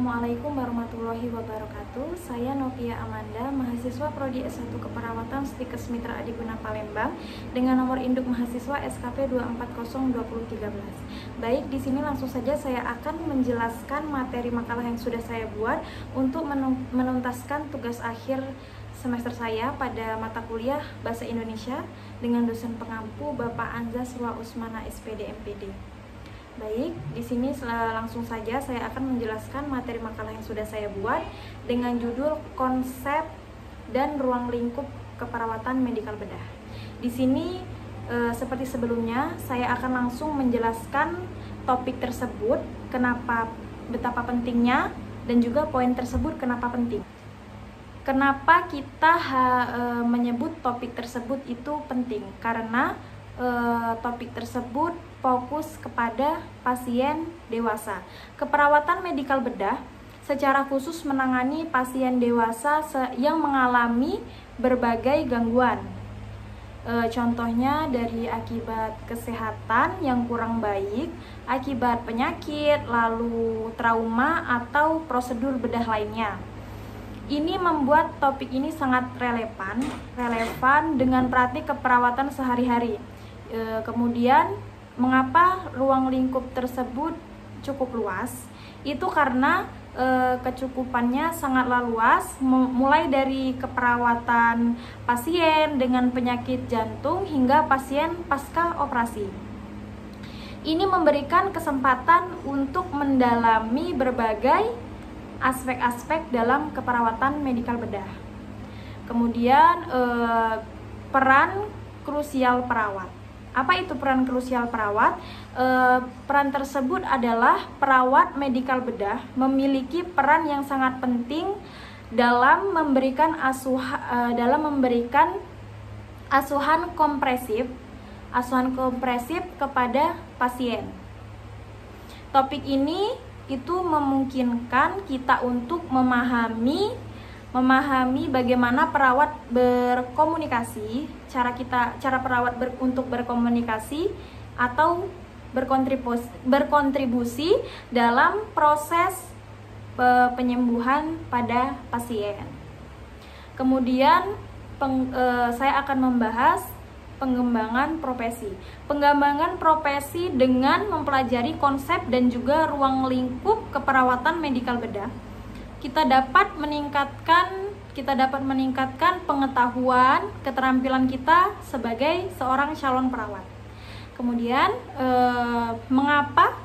Assalamualaikum warahmatullahi wabarakatuh. Saya Novia Amanda, mahasiswa Prodi S1 Keperawatan Stikes Mitra Adiguna Palembang dengan nomor induk mahasiswa SKP 2402013. Baik, di sini langsung saja saya akan menjelaskan materi makalah yang sudah saya buat untuk menuntaskan tugas akhir semester saya pada mata kuliah Bahasa Indonesia dengan dosen pengampu Bapak Anzas Rua Usmana SPD MPD. Baik, di sini langsung saja saya akan menjelaskan materi makalah yang sudah saya buat dengan judul Konsep dan Ruang Lingkup Keperawatan Medikal Bedah. Di sini seperti sebelumnya, saya akan langsung menjelaskan topik tersebut, betapa pentingnya, dan juga poin tersebut kenapa penting. Kenapa kita menyebut topik tersebut itu penting? Karena topik tersebut fokus kepada pasien dewasa. Keperawatan medikal bedah secara khusus menangani pasien dewasa yang mengalami berbagai gangguan. Contohnya dari akibat kesehatan yang kurang baik, akibat penyakit, lalu trauma atau prosedur bedah lainnya. Ini membuat topik ini sangat relevan dengan praktik keperawatan sehari-hari. Kemudian, mengapa ruang lingkup tersebut cukup luas? Itu karena kecukupannya sangatlah luas, mulai dari keperawatan pasien dengan penyakit jantung hingga pasien pasca operasi. Ini memberikan kesempatan untuk mendalami berbagai aspek-aspek dalam keperawatan medikal bedah. Kemudian peran krusial perawat. Apa itu peran krusial perawat? Peran tersebut adalah perawat medikal bedah memiliki peran yang sangat penting dalam memberikan asuhan kompresif kepada pasien. Topik ini itu memungkinkan kita untuk memahami bagaimana perawat berkomunikasi, cara perawat untuk berkomunikasi atau berkontribusi dalam proses penyembuhan pada pasien. Kemudian saya akan membahas pengembangan profesi dengan mempelajari konsep dan juga ruang lingkup keperawatan medikal bedah. Kita dapat meningkatkan pengetahuan, keterampilan kita sebagai seorang calon perawat. Kemudian, mengapa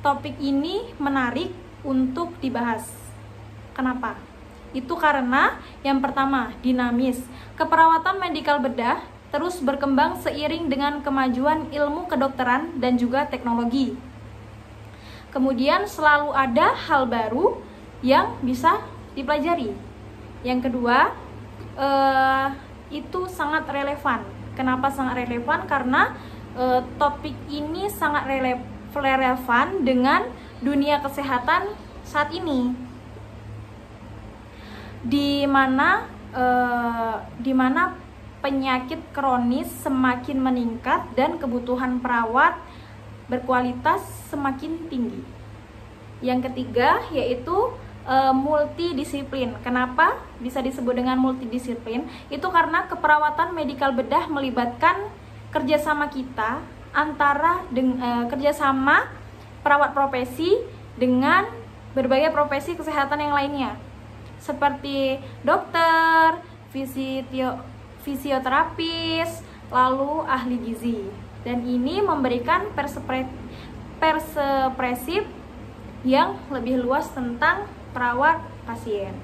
topik ini menarik untuk dibahas? Kenapa? Itu karena yang pertama, dinamis. Keperawatan medikal bedah terus berkembang seiring dengan kemajuan ilmu kedokteran dan juga teknologi. Kemudian selalu ada hal baru yang bisa dipelajari. Yang kedua, itu sangat relevan. Kenapa sangat relevan? Karena topik ini sangat relevan dengan dunia kesehatan saat ini, di mana penyakit kronis semakin meningkat dan kebutuhan perawat berkualitas semakin tinggi. Yang ketiga yaitu multidisiplin. Kenapa bisa disebut dengan multidisiplin? Itu karena keperawatan medikal bedah melibatkan kerjasama kita kerjasama perawat profesi dengan berbagai profesi kesehatan yang lainnya, seperti dokter, fisioterapis, lalu ahli gizi. Dan ini memberikan perspektif yang lebih luas tentang perawat pasien.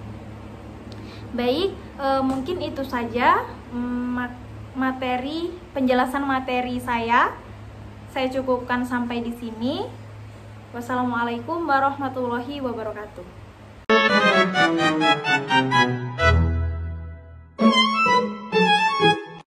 Baik, mungkin itu saja penjelasan materi saya. Saya cukupkan sampai di sini. Wassalamualaikum warahmatullahi wabarakatuh.